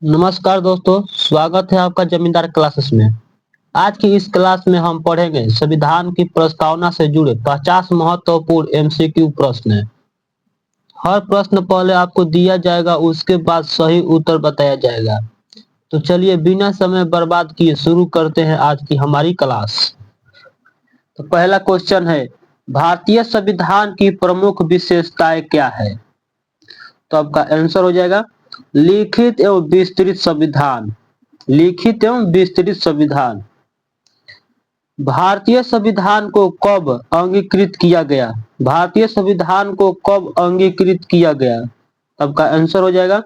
नमस्कार दोस्तों, स्वागत है आपका जमींदार क्लासेस में। आज की इस क्लास में हम पढ़ेंगे संविधान की प्रस्तावना से जुड़े 50 महत्वपूर्ण एमसीक्यू प्रश्न। हर प्रश्न पहले आपको दिया जाएगा, उसके बाद सही उत्तर बताया जाएगा। तो चलिए बिना समय बर्बाद किए शुरू करते हैं आज की हमारी क्लास। तो पहला क्वेश्चन है, भारतीय संविधान की प्रमुख विशेषताएं क्या है? तो आपका आंसर हो जाएगा लिखित एवं विस्तृत संविधान। लिखित एवं विस्तृत संविधान। भारतीय संविधान को कब अंगीकृत किया गया? भारतीय संविधान को कब अंगीकृत किया गया? आपका आंसर हो जाएगा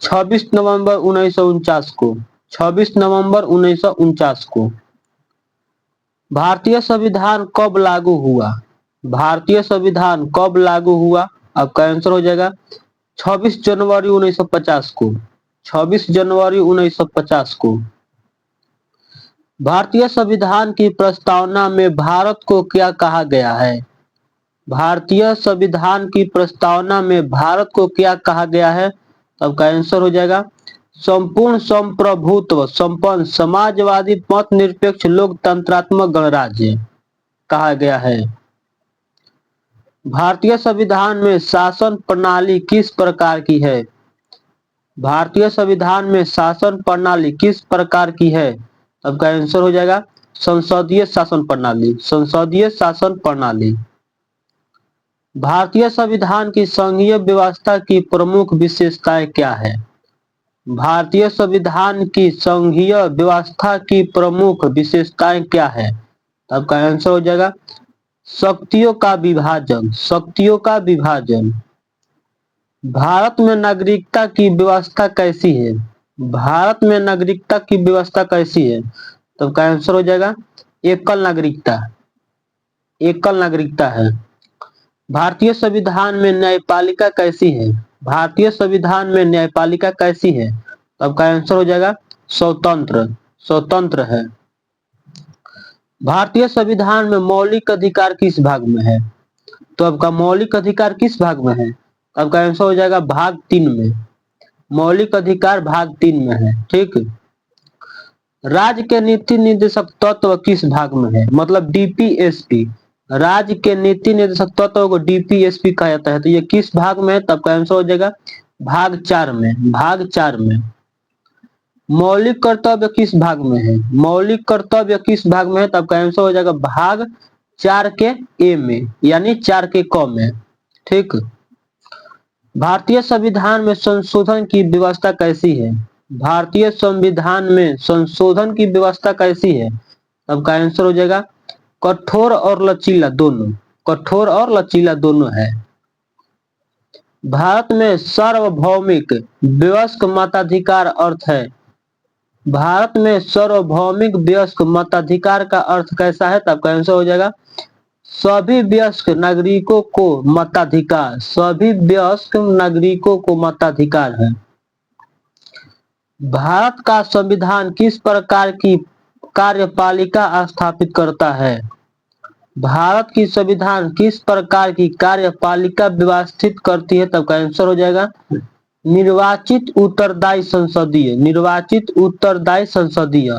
26 नवंबर 1949 को। 26 नवंबर 1949 को। भारतीय संविधान कब लागू हुआ? भारतीय संविधान कब लागू हुआ? आपका आंसर हो जाएगा 26 जनवरी 1950 को। 26 जनवरी 1950 को। भारतीय संविधान की प्रस्तावना में भारत को क्या कहा गया है? भारतीय संविधान की प्रस्तावना में भारत को क्या कहा गया है? आपका आंसर हो जाएगा संपूर्ण संप्रभुत्व संपन्न समाजवादी मत निरपेक्ष लोकतंत्रात्मक गणराज्य कहा गया है। भारतीय संविधान में शासन प्रणाली किस प्रकार की है? भारतीय संविधान में शासन प्रणाली किस प्रकार की है? आपका आंसर हो जाएगा संसदीय शासन प्रणाली। संसदीय शासन प्रणाली। भारतीय संविधान की संघीय व्यवस्था की प्रमुख विशेषताएं क्या है? भारतीय संविधान की संघीय व्यवस्था की प्रमुख विशेषताएं क्या है? आपका आंसर हो जाएगा शक्तियों का विभाजन। शक्तियों का विभाजन। भारत में नागरिकता की व्यवस्था कैसी है? भारत में नागरिकता की व्यवस्था कैसी है? तो आपका आंसर हो जाएगा एकल नागरिकता। एकल नागरिकता है। भारतीय संविधान में न्यायपालिका कैसी है? भारतीय संविधान में न्यायपालिका कैसी है? तो आपका आंसर हो जाएगा स्वतंत्र। स्वतंत्र है। भारतीय संविधान में मौलिक अधिकार किस भाग में है? तो आपका मौलिक अधिकार किस भाग में है? आपका आंसर हो जाएगा भाग 3 में। मौलिक अधिकार भाग 3 में है। ठीक। राज्य के नीति निर्देशक तत्व किस भाग में है? मतलब डीपीएसपी। राज्य के नीति निर्देशक तत्व को डीपीएसपी कहा जाता है। तो ये किस भाग में है? तब का आंसर हो जाएगा भाग 4 में। भाग 4 में। मौलिक कर्तव्य किस भाग में है? मौलिक कर्तव्य किस भाग में है? तब का आंसर हो जाएगा भाग 4 के ए में, यानी 4 के क में। ठीक। भारतीय संविधान में संशोधन की व्यवस्था कैसी है? भारतीय संविधान में संशोधन की व्यवस्था कैसी है? आपका आंसर हो जाएगा कठोर और लचीला दोनों। कठोर और लचीला दोनों है। भारत में सार्वभौमिक वयस्क मताधिकार अर्थ है। भारत में सार्वभौमिक वयस्क मताधिकार का अर्थ कैसा है? तो आपका आंसर हो जाएगा सभी वयस्क नागरिकों को मताधिकार। सभी वयस्क नागरिकों को मताधिकार है। भारत का संविधान किस प्रकार की कार्यपालिका स्थापित करता है? भारत की संविधान किस प्रकार की कार्यपालिका व्यवस्थित करती है? तब का आंसर हो जाएगा निर्वाचित उत्तरदायी संसदीय। निर्वाचित उत्तरदायी संसदीय।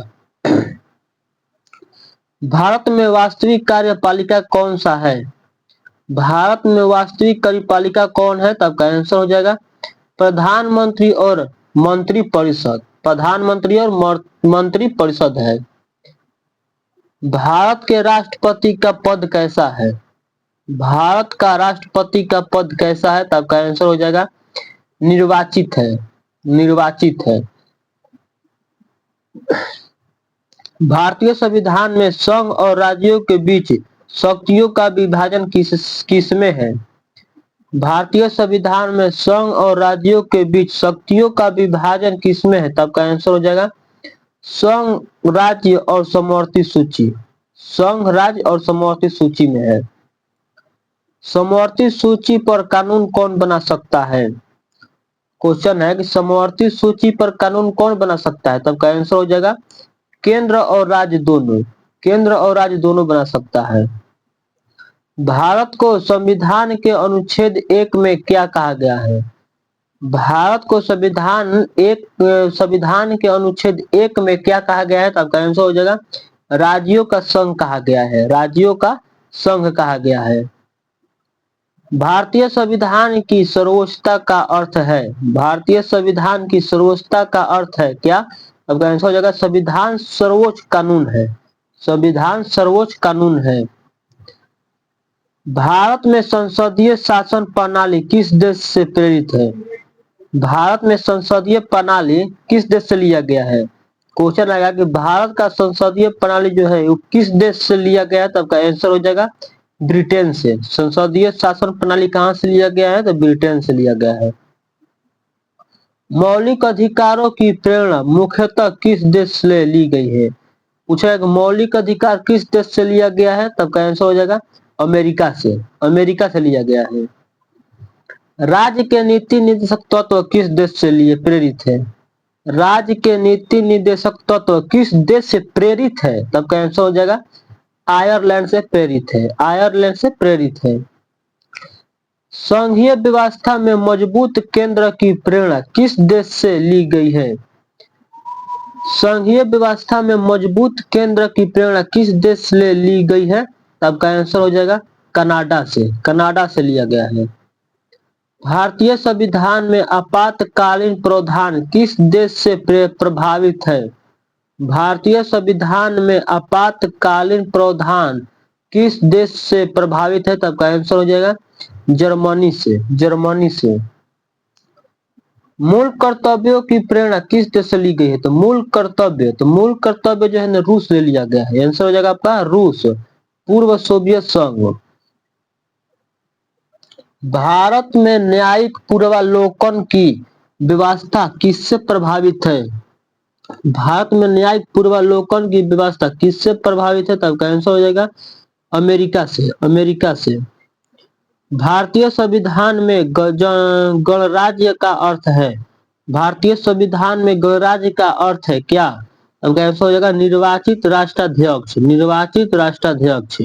भारत में वास्तविक कार्यपालिका कौन सा है? भारत में वास्तविक कार्यपालिका कौन है? तब का आंसर हो जाएगा प्रधानमंत्री और मंत्री परिषद। प्रधानमंत्री और मंत्री परिषद है। भारत के राष्ट्रपति का पद कैसा है? भारत का राष्ट्रपति का पद कैसा है? तब का आंसर हो जाएगा निर्वाचित है। निर्वाचित है। भारतीय संविधान में संघ और राज्यों के बीच शक्तियों का विभाजन किसमें है? भारतीय संविधान में संघ और राज्यों के बीच शक्तियों का विभाजन किसमें है? तब का आंसर हो जाएगा संघ, राज्य और समवर्ती सूची। संघ, राज्य और समवर्ती सूची में है। समवर्ती सूची पर कानून कौन बना सकता है? क्वेश्चन है कि समवर्ती सूची पर कानून कौन बना सकता है? तब का आंसर हो जाएगा केंद्र और राज्य दोनों। केंद्र और राज्य दोनों बना सकता है। भारत को संविधान के अनुच्छेद 1 में क्या कहा गया है? भारत को संविधान के अनुच्छेद 1 में क्या कहा गया है? तो आपका आंसर हो जाएगा राज्यों का संघ कहा गया है, राज्यों का संघ कहा गया है। भारतीय संविधान की सर्वोच्चता का अर्थ है, भारतीय संविधान की सर्वोच्चता का अर्थ है क्या? आपका आंसर हो जाएगा संविधान सर्वोच्च कानून है, संविधान सर्वोच्च कानून है। भारत में संसदीय शासन प्रणाली किस देश से प्रेरित है? भारत में संसदीय प्रणाली किस देश से लिया गया है? क्वेश्चन आएगा कि भारत का संसदीय प्रणाली जो है वो किस देश से लिया गया है? तो आपका आंसर हो जाएगा ब्रिटेन से। संसदीय शासन प्रणाली कहां से लिया गया है? तो ब्रिटेन से लिया गया है। मौलिक अधिकारों की प्रेरणा मुख्यतः किस देश से ली गई है? पूछा कि मौलिक अधिकार किस देश से लिया गया है? तब का आंसर हो जाएगा अमेरिका से, अमेरिका से लिया गया है। राज्य के नीति निर्देशक तत्व किस देश से लिए प्रेरित है? राज्य के नीति निर्देशक तत्व किस देश से प्रेरित है? तब का आंसर हो जाएगा आयरलैंड से प्रेरित है, आयरलैंड से प्रेरित है। संघीय व्यवस्था में मजबूत केंद्र की प्रेरणा किस देश से ली गई है? संघीय व्यवस्था में मजबूत केंद्र की प्रेरणा किस देश से ली गई है? तब का आंसर हो जाएगा कनाडा से, कनाडा से लिया गया है। भारतीय संविधान में आपातकालीन प्रावधान किस देश से प्रभावित है? भारतीय संविधान में आपातकालीन प्रावधान किस देश से प्रभावित है? तब का आंसर हो जाएगा जर्मनी से, जर्मनी से। मूल कर्तव्यों की प्रेरणा किस देश से ली गई है? तो मूल कर्तव्य जो है ना रूस से लिया गया है। आंसर हो जाएगा आपका रूस, पूर्व सोवियत संघ। भारत में न्यायिक पूर्वावलोकन की व्यवस्था किससे प्रभावित है? भारत में न्यायिक पूर्वावलोकन की व्यवस्था किससे प्रभावित है? तब का आंसर हो जाएगा अमेरिका से, अमेरिका से। भारतीय संविधान में गणराज्य का अर्थ है, भारतीय संविधान में गणराज्य का अर्थ है क्या? तब का आंसर हो जाएगा निर्वाचित राष्ट्राध्यक्ष, निर्वाचित राष्ट्राध्यक्ष।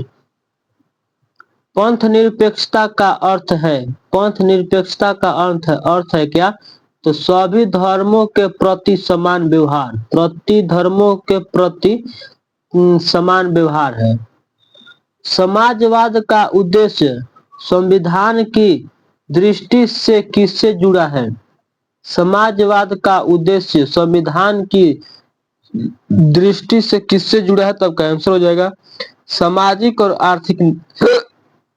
पंथ निरपेक्षता का अर्थ है, पंथ निरपेक्षता का अर्थ है क्या? तो सभी धर्मों के प्रति समान व्यवहार, प्रति धर्मों के प्रति समान व्यवहार है। समाजवाद का उद्देश्य संविधान की दृष्टि से किससे जुड़ा है? समाजवाद का उद्देश्य संविधान की दृष्टि से किससे जुड़ा है? तब का आंसर हो जाएगा सामाजिक और आर्थिक,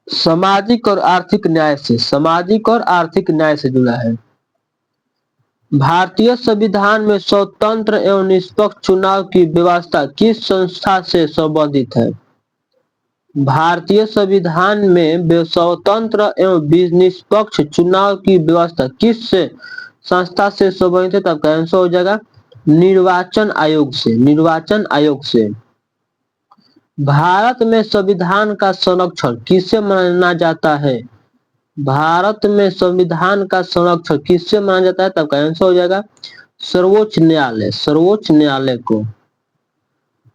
सामाजिक और आर्थिक न्याय से, सामाजिक और आर्थिक न्याय से जुड़ा है। भारतीय संविधान में स्वतंत्र एवं निष्पक्ष चुनाव की व्यवस्था किस संस्था से संबंधित है? भारतीय संविधान में स्वतंत्र एवं निष्पक्ष चुनाव की व्यवस्था किस संस्था से संबंधित है? तब का आंसर हो जाएगा निर्वाचन आयोग से, निर्वाचन आयोग से। भारत में संविधान का संरक्षण किससे माना जाता है? भारत में संविधान का संरक्षण किससे माना जाता है? तब का आंसर हो जाएगा सर्वोच्च न्यायालय, सर्वोच्च न्यायालय को।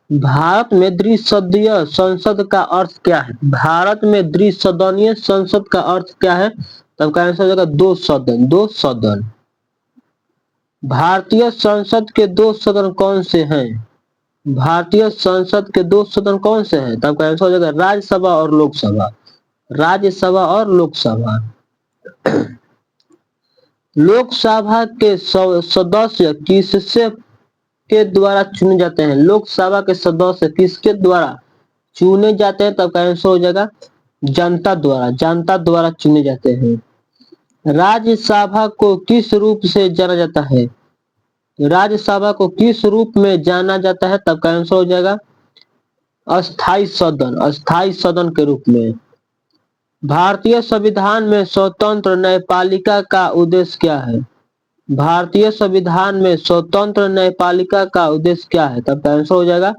भारत में द्विसदनीय संसद का अर्थ क्या है? भारत में द्विसदनीय संसद का अर्थ क्या है? तब का आंसर हो जाएगा दो सदन, दो सदन। भारतीय संसद के दो सदन कौन से हैं? भारतीय संसद के दो सदन कौन से हैं? तब का आंसर हो जाएगा राज्यसभा और लोकसभा, राज्यसभा और लोकसभा। लोकसभा के सदस्य किससे के द्वारा चुने जाते हैं? लोकसभा के सदस्य किसके द्वारा चुने जाते हैं? तब का आंसर हो जाएगा जनता द्वारा, जनता द्वारा चुने जाते हैं। राज्यसभा को किस रूप से जाना जाता है? राज्यसभा को किस रूप में जाना जाता है? तब का आंसर हो जाएगा अस्थाई सदन, अस्थाई सदन के रूप में। भारतीय संविधान में स्वतंत्र न्यायपालिका का उद्देश्य क्या है? भारतीय संविधान में स्वतंत्र न्यायपालिका का उद्देश्य क्या है? तब का आंसर हो जाएगा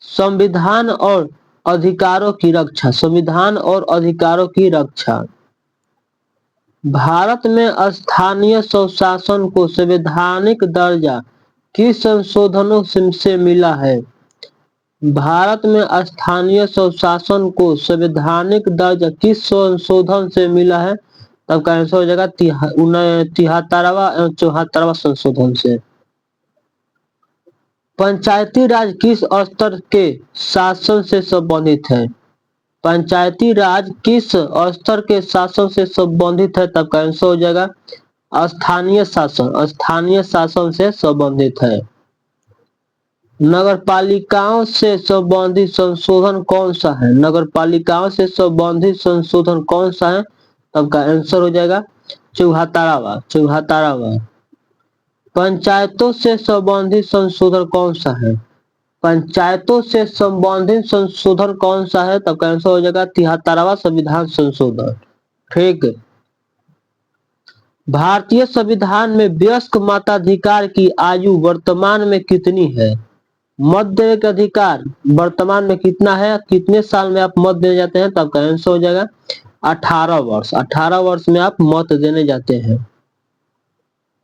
संविधान और अधिकारों की रक्षा, संविधान और अधिकारों की रक्षा। भारत में स्थानीय स्वशासन को संवैधानिक दर्जा किस संशोधनों से मिला है? भारत में स्थानीय स्वशासन को संवैधानिक दर्जा किस संशोधन से मिला है? तो आपका आंसर हो जाएगा 73वां एवं 74वां संशोधन से। पंचायती राज किस स्तर के शासन से संबंधित है? पंचायती राज किस स्तर के शासन से संबंधित है? तब का आंसर हो जाएगा स्थानीय शासन। स्थानीय शासन से संबंधित है। नगर पालिकाओं से संबंधित संशोधन कौन सा है? नगर पालिकाओं से संबंधित संशोधन कौन सा है? तब का आंसर हो जाएगा 74वां। पंचायतों से संबंधित संशोधन कौन सा है? पंचायतों से संबंधित संशोधन कौन सा है? तब का आंसर हो जाएगा 73वां संविधान संशोधन। ठीक। भारतीय संविधान में वयस्क मताधिकार की आयु वर्तमान में कितनी है? मत देने का अधिकार वर्तमान में कितना है? कितने साल में आप मत देने जाते हैं? तब का आंसर हो जाएगा 18 वर्ष। 18 वर्ष में आप मत देने जाते हैं।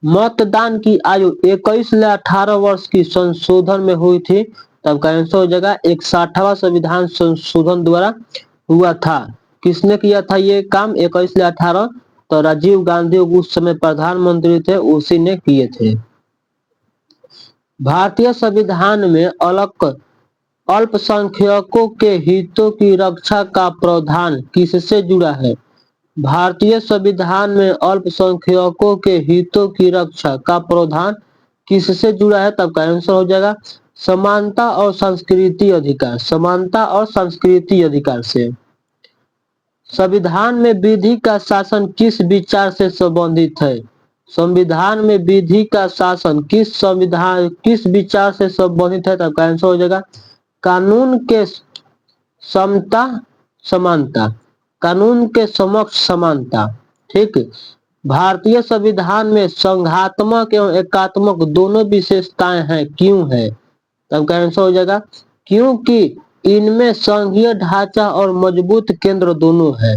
मतदान की आयु 21 से 18 वर्ष की संशोधन में हुई थी। तब का आंसर हो जाएगा 61वां संविधान संशोधन द्वारा हुआ था। किसने किया था ये काम 21 से 18? तो राजीव गांधी उस समय प्रधानमंत्री थे, उसी ने किए थे। भारतीय संविधान में अल्पसंख्यकों के हितों की रक्षा का प्रावधान किससे जुड़ा है? भारतीय संविधान में अल्पसंख्यकों के हितों की रक्षा का प्रावधान किससे जुड़ा है? तब का आंसर हो जाएगा समानता और संस्कृति अधिकार। समानता और संस्कृति अधिकार से। संविधान में विधि का शासन किस विचार से संबंधित है? संविधान में विधि का शासन किस विचार से संबंधित है? तब का आंसर हो जाएगा कानून के समता समानता। कानून के समक्ष समानता। ठीक। भारतीय संविधान में संघात्मक एवं एकात्मक दोनों विशेषताएं हैं, क्यों है? तब का आंसर हो जाएगा क्योंकि इनमें संघीय ढांचा और मजबूत केंद्र दोनों है।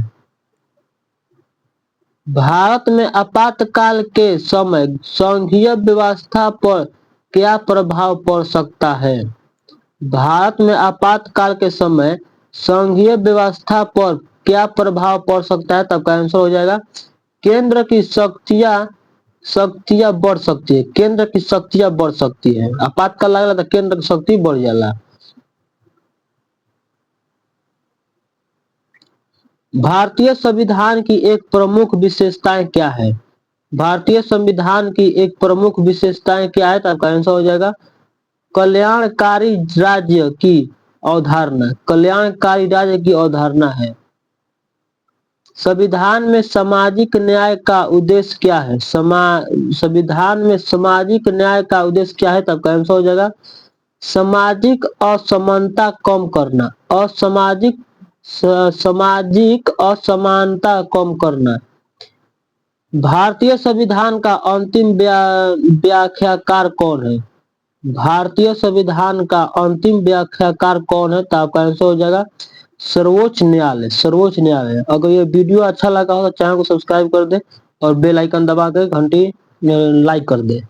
भारत में आपातकाल के समय संघीय व्यवस्था पर क्या प्रभाव पड़ सकता है? भारत में आपातकाल के समय संघीय व्यवस्था पर क्या प्रभाव पड़ सकता है? तब का आंसर हो जाएगा केंद्र की शक्तियां बढ़ सकती है। केंद्र की शक्तियां बढ़ सकती है। आपातकाल लगला तो केंद्र की शक्ति बढ़ जाला। भारतीय संविधान की एक प्रमुख विशेषताएं क्या है? भारतीय संविधान की एक प्रमुख विशेषताएं क्या है? तो आपका आंसर हो जाएगा कल्याणकारी राज्य की अवधारणा। कल्याणकारी राज्य की अवधारणा है। संविधान में सामाजिक न्याय का उद्देश्य क्या है? संविधान में सामाजिक न्याय का उद्देश्य क्या है? तब का आंसर हो जाएगा सामाजिक असमानता कम करना। सामाजिक असमानता कम करना। भारतीय संविधान का अंतिम व्याख्याकार कौन है? भारतीय संविधान का अंतिम व्याख्याकार कौन है? तो आपका आंसर हो जाएगा सर्वोच्च न्यायालय। सर्वोच्च न्यायालय। अगर ये वीडियो अच्छा लगा हो तो चैनल को सब्सक्राइब कर दे और बेल आइकन दबा के घंटी लाइक कर दे।